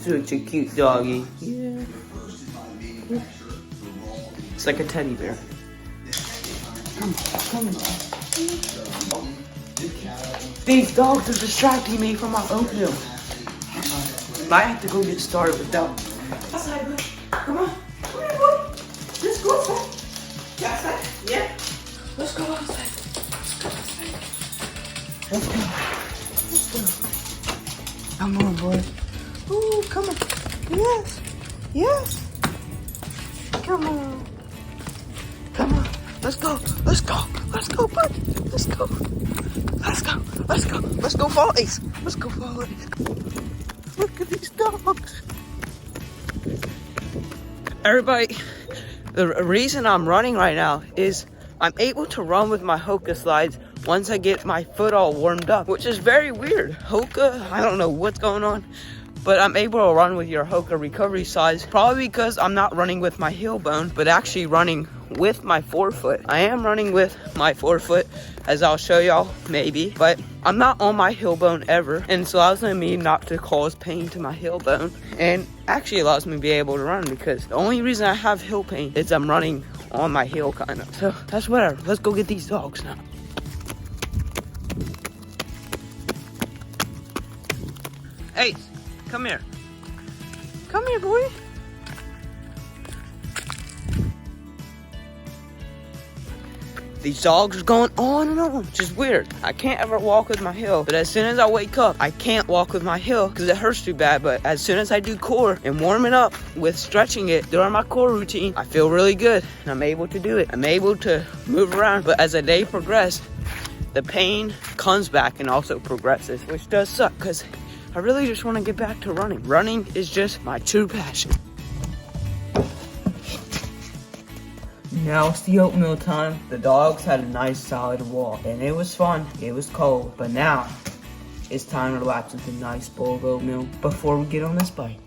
Such a cute doggy. Yeah. It's like a teddy bear. Come on. These dogs are distracting me from my oatmeal. I have to go get started with that. Outside, boy. Come on. Come here, boy. Let's go outside. Yeah, outside? Yeah. Let's go outside. Let's go. Come on, boy. Ooh, come on. Yes. Yes. Come on. Come on. Let's go. Let's go. Let's go, bud. Let's go. Let's go. Let's go. Let's go, Follies. Let's go, Follies. Look at these dogs. Everybody, the reason I'm running right now is I'm able to run with my Hoka slides once I get my foot all warmed up, which is very weird. Hoka, I don't know what's going on, but I'm able to run with your Hoka recovery slides, probably because I'm not running with my heel bone, but actually running with my forefoot. I am running with my forefoot, as I'll show y'all maybe, but I'm not on my heel bone ever, and this allows me not to cause pain to my heel bone, and actually allows me to be able to run, because the only reason I have heel pain is I'm running on my heel, kind of. So that's whatever. Let's go get these dogs now. Hey, come here. Come here, boy. These dogs are going on and on, which is weird. I can't ever walk with my heel, but as soon as I wake up, I can't walk with my heel because it hurts too bad. But as soon as I do core and warm it up with stretching it during my core routine, I feel really good and I'm able to do it. I'm able to move around, but as the day progresses, the pain comes back and also progresses, which does suck because I really just want to get back to running. Running is just my true passion. Now it's the oatmeal time. The dogs had a nice solid walk and it was fun. It was cold, but now it's time to relax with a nice bowl of oatmeal before we get on this bike.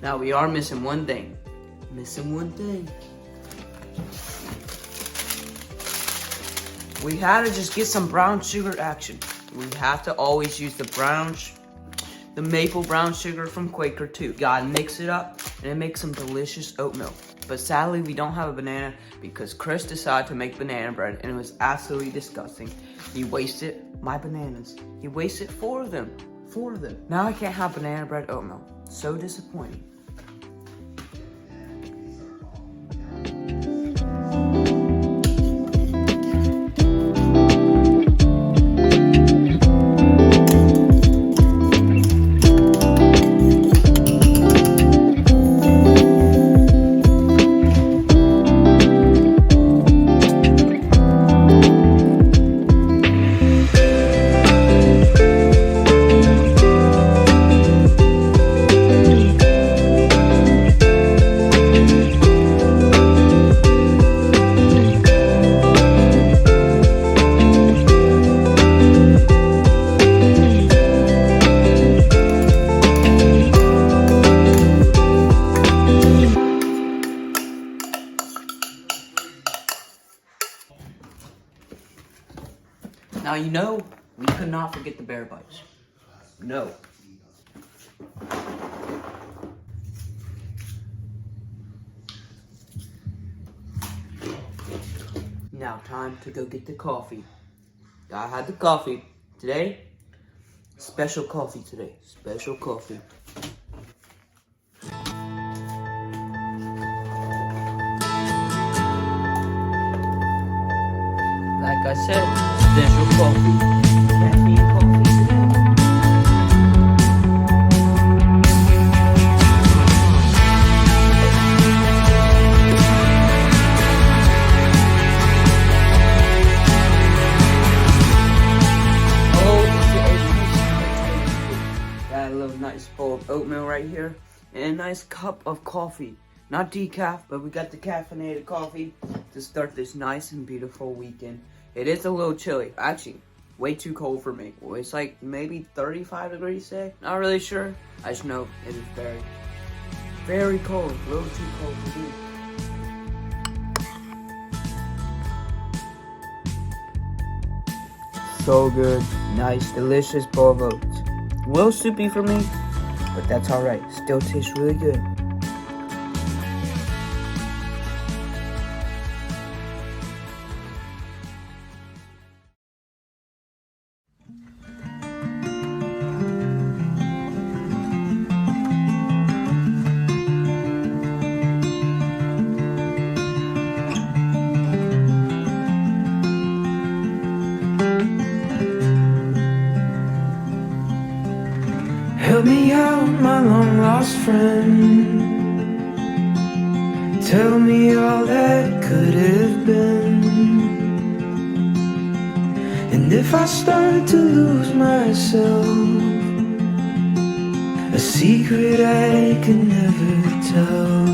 Now we are missing one thing. We had to just get some brown sugar action. We have to always use the maple brown sugar from Quaker too. Gotta mix it up and it makes some delicious oatmeal. But sadly, we don't have a banana because Chris decided to make banana bread and it was absolutely disgusting. He wasted my bananas. He wasted 4 of them. 4 of them. Now I can't have banana bread oatmeal. So disappointing. Now you know, we could not forget the bear bites. No. Now time to go get the coffee. I had the coffee. Today, special coffee today. Special coffee. Like I said, special coffee. Caffeine coffee today. oatmeal right here, and a nice cup of coffee. Not decaf, but we got the caffeinated coffee to start this nice and beautiful weekend. It is a little chilly. Actually, way too cold for me. It's like maybe 35 degrees today. Not really sure. I just know it is very, very cold. A little too cold for me. So good. Nice, delicious bowl of oats. A little soupy for me, but that's alright. Still tastes really good. Help me out, my long lost friend. Tell me all that could have been. And if I start to lose myself, a secret I could never tell.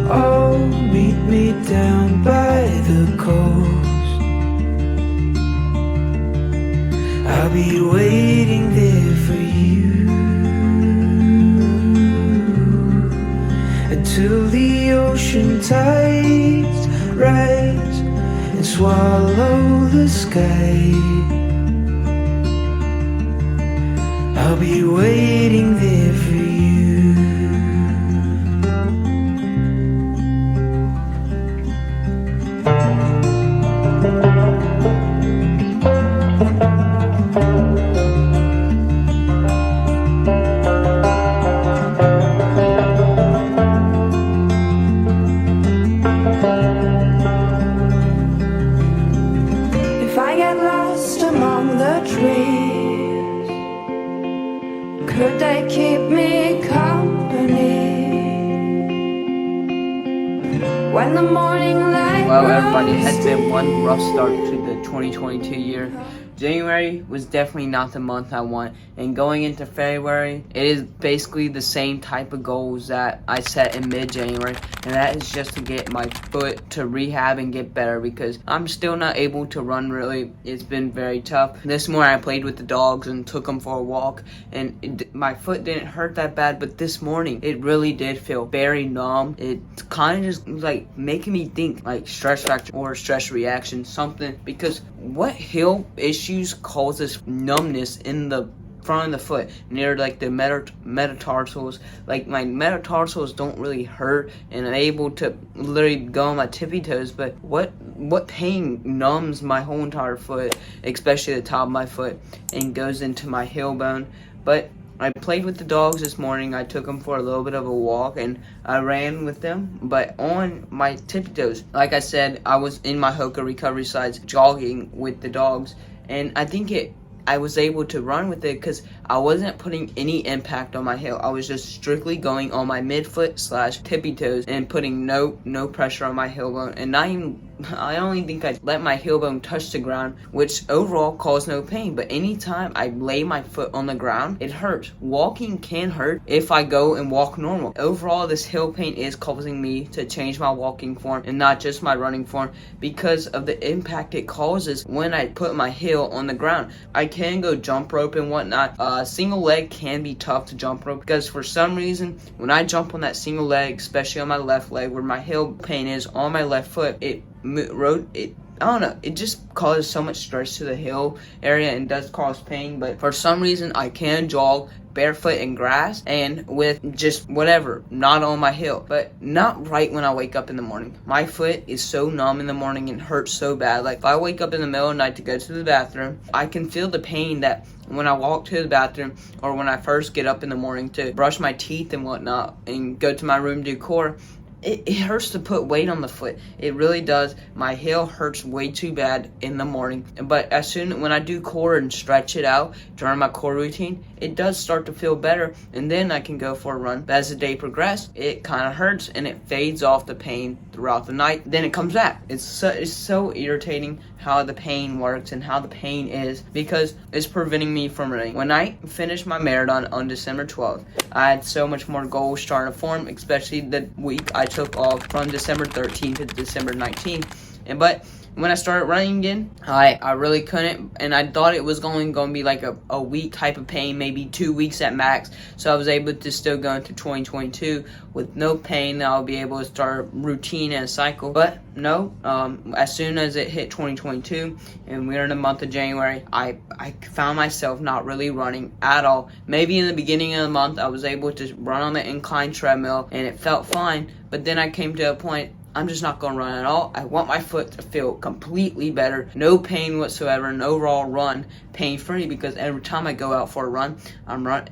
Oh, meet me down by the coast. I'll be waiting there for you until the ocean tides rise and swallow the sky. I'll be waiting there for you. Could they keep me company when the morning light? Well, everybody, it has been one rough start to the 2022 year. January was definitely not the month I want, and going into February, it is basically the same type of goals that I set in mid-January, and that is just to get my foot to rehab and get better, because I'm still not able to run really. It's been very tough. This morning I played with the dogs and took them for a walk, and my foot didn't hurt that bad, but this morning it really did feel very numb. It kind of just like making me think like stress fracture or stress reaction, something, because what heel issues causes numbness in the front of the foot near like the metatarsals. Like my metatarsals don't really hurt, and I'm able to literally go on my tippy toes, but what pain numbs my whole entire foot, especially the top of my foot, and goes into my heel bone. But I played with the dogs this morning. I took them for a little bit of a walk, and I ran with them, but on my tippy toes. Like I said, I was in my Hoka recovery slides jogging with the dogs, and I think I was able to run with it because I wasn't putting any impact on my heel. I was just strictly going on my midfoot / tippy toes and putting no pressure on my heel bone. And I only think I let my heel bone touch the ground, which overall caused no pain. But anytime I lay my foot on the ground, it hurts. Walking can hurt if I go and walk normal. Overall, this heel pain is causing me to change my walking form and not just my running form because of the impact it causes when I put my heel on the ground. I can go jump rope and whatnot. Single leg can be tough to jump rope because for some reason, when I jump on that single leg, especially on my left leg where my heel pain is on my left foot, I don't know, it just causes so much stress to the heel area and does cause pain. But for some reason, I can jog barefoot in grass and with just whatever, not on my heel, but not right when I wake up in the morning. My foot is so numb in the morning and hurts so bad. Like if I wake up in the middle of the night to go to the bathroom, I can feel the pain that when I walk to the bathroom or when I first get up in the morning to brush my teeth and whatnot and go to my room to do core. it hurts to put weight on the foot. It really does. My heel hurts way too bad in the morning. But when I do core and stretch it out during my core routine, it does start to feel better. And then I can go for a run. But as the day progresses, it kind of hurts and it fades off the pain throughout the night. Then it comes back. It's so irritating how the pain works and how the pain is, because it's preventing me from running. When I finished my marathon on December 12th, I had so much more goals starting to form, especially the week I took off from December 13th to December 19th. But when I started running again, I really couldn't, and I thought it was going to be like a week type of pain, maybe 2 weeks at max. So I was able to still go into 2022 with no pain. I'll be able to start routine and a cycle. But no, as soon as it hit 2022 and we were in the month of January, I found myself not really running at all. Maybe in the beginning of the month I was able to run on the incline treadmill and it felt fine, but then I came to a point, I'm just not going to run at all. I want my foot to feel completely better. No pain whatsoever. An overall run pain-free, because every time I go out for a run,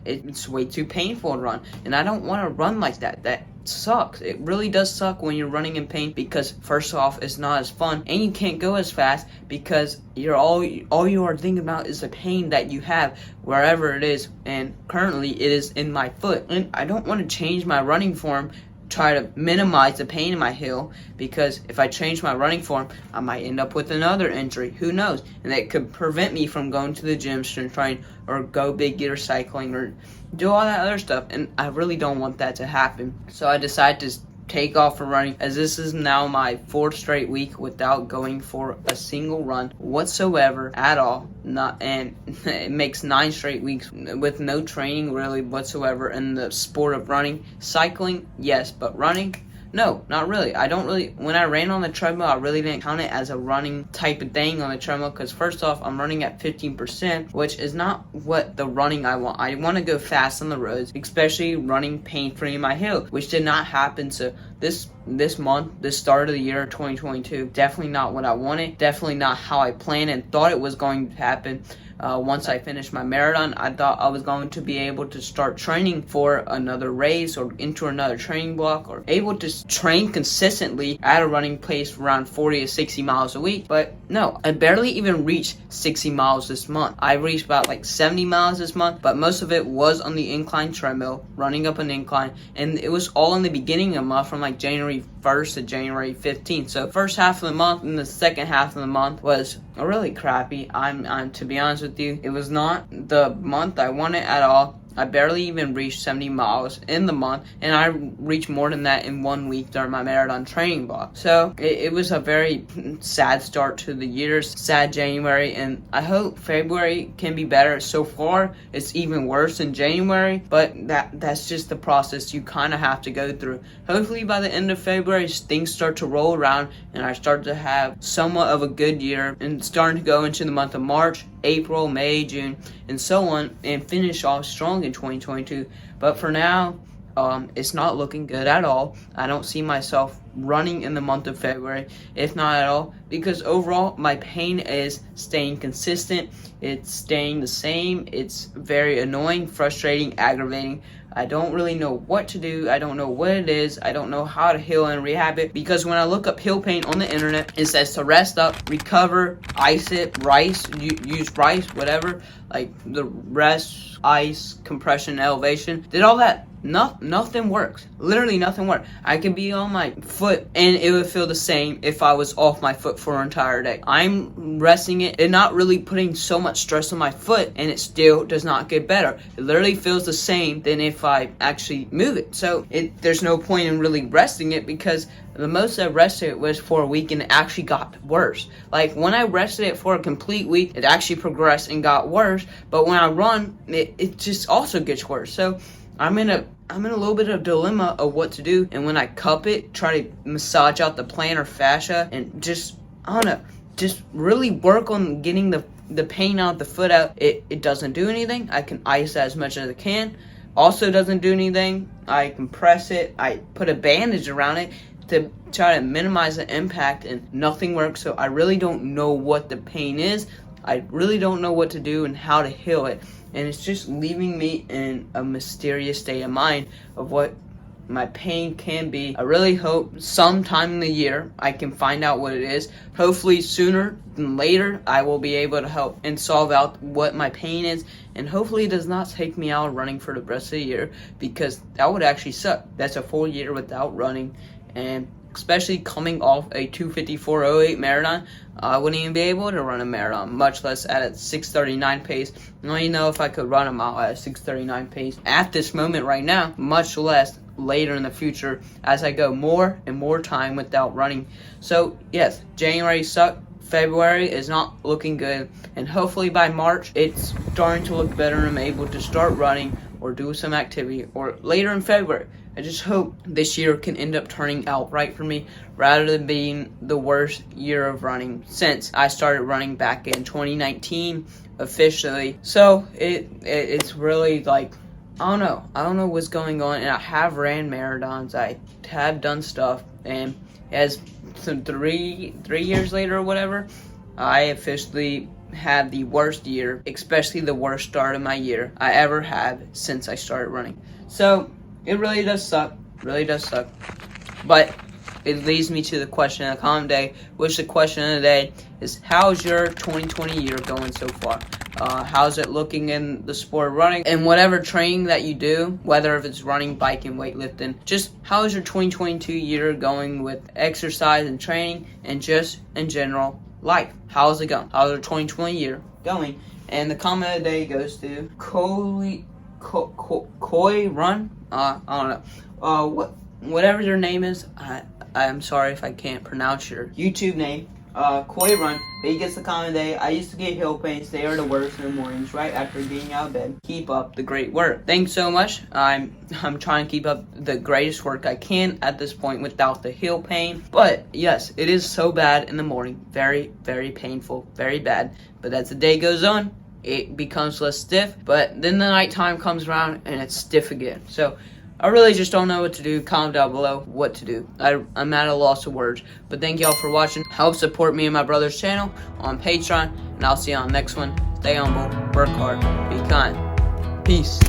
it's way too painful to run. And I don't want to run like that. That sucks. It really does suck when you're running in pain, because first off, it's not as fun and you can't go as fast because all you are thinking about is the pain that you have wherever it is. And currently it is in my foot. And I don't want to change my running form, try to minimize the pain in my heel, because if I change my running form, I might end up with another injury. Who knows? And that could prevent me from going to the gym, strength training, or go big gear cycling, or do all that other stuff. And I really don't want that to happen. So I decided to take off for running, as this is now my 4th straight week without going for a single run whatsoever at all. And it makes 9 straight weeks with no training really whatsoever in the sport of running. Cycling, yes, but running, no, not really. When I ran on the treadmill, I really didn't count it as a running type of thing on the treadmill, because first off, I'm running at 15%, which is not what the running I want. I want to go fast on the roads, especially running pain-free in my heel, which did not happen. So this month, this start of the year 2022, definitely not what I wanted, definitely not how I planned and thought it was going to happen. Once I finished my marathon, I thought I was going to be able to start training for another race or into another training block, or able to train consistently at a running pace around 40 to 60 miles a week. But no, I barely even reached 60 miles this month. I reached about like 70 miles this month, but most of it was on the incline treadmill, running up an incline, and it was all in the beginning of the month, from like January 1st to January 15th. So first half of the month and the second half of the month was really crappy. I'm to be honest with you, it was not the month I wanted at all. I barely even reached 70 miles in the month, and I reached more than that in 1 week during my marathon training block. So it was a very sad start to the year, sad January, and I hope February can be better. So far, it's even worse than January, but that's just the process you kind of have to go through. Hopefully by the end of February, things start to roll around, and I start to have somewhat of a good year, and starting to go into the month of March, April, May, June, and so on, and finish off strong in 2022. But for now, it's not looking good at all. I don't see myself running in the month of February, if not at all, because overall my pain is staying consistent. It's staying the same. It's very annoying, frustrating, aggravating. I don't really know what to do. I don't know what it is. I don't know how to heal and rehab it, because when I look up heel pain on the internet, it says to rest up, recover, ice it, use rice, whatever, like the rest, ice, compression, elevation, did all that. Nothing works. Literally nothing works. I could be on my foot and it would feel the same if I was off my foot for an entire day. I'm resting it and not really putting so much stress on my foot, and it still does not get better. It literally feels the same than if I actually move it. So there's no point in really resting it, because the most I rested it was for a week and it actually got worse. Like when I rested it for a complete week, it actually progressed and got worse. But when I run, it just also gets worse. So I'm in a little bit of dilemma of what to do. And when I cup it, try to massage out the plantar fascia and just really work on getting the pain out, the foot out, it doesn't do anything. I can ice as much as I can. Also doesn't do anything. I compress it. I put a bandage around it to try to minimize the impact, and nothing works. So I really don't know what the pain is. I really don't know what to do and how to heal it. And it's just leaving me in a mysterious state of mind of what my pain can be. I really hope sometime in the year I can find out what it is. Hopefully sooner than later I will be able to help and solve out what my pain is, and hopefully it does not take me out running for the rest of the year, because that would actually suck. That's a full year without running, and especially coming off a 2:54:08 marathon, I wouldn't even be able to run a marathon, much less at a 6:39 pace. I don't even know if I could run a mile at a 6:39 pace at this moment right now, much less later in the future as I go more and more time without running. So yes, January sucked. February is not looking good, and hopefully by March it's starting to look better and I'm able to start running or do some activity, or later in February. I just hope this year can end up turning out right for me, rather than being the worst year of running since I started running back in 2019 officially. So it's really like, I don't know what's going on, and I have ran marathons, I have done stuff, and as some 3 years later or whatever, I officially had the worst year, especially the worst start of my year I ever had since I started running. So it really does suck, but it leads me to the question of the comment day, which the question of the day is, how's your 2020 year going so far? How's it looking in the sport of running, and whatever training that you do, whether if it's running, biking, weightlifting, just how's your 2022 year going with exercise and training, and just in general life? How's it going? How's your 2020 year going? And the comment of the day goes to Koi Run. I don't know. Whatever your name is, I'm sorry if I can't pronounce your YouTube name. Koi Run, but he gets the comment today. I used to get heel pains. They are the worst in the mornings right after getting out of bed. Keep up the great work. Thanks so much. I'm trying to keep up the greatest work I can at this point without the heel pain. But yes, it is so bad in the morning. Very, very painful. Very bad. But as the day goes on, it becomes less stiff. But then the nighttime comes around and it's stiff again. So I really just don't know what to do. Comment down below what to do. I'm at a loss of words. But thank y'all for watching. Help support me and my brother's channel on Patreon. And I'll see you on the next one. Stay humble, work hard, be kind. Peace.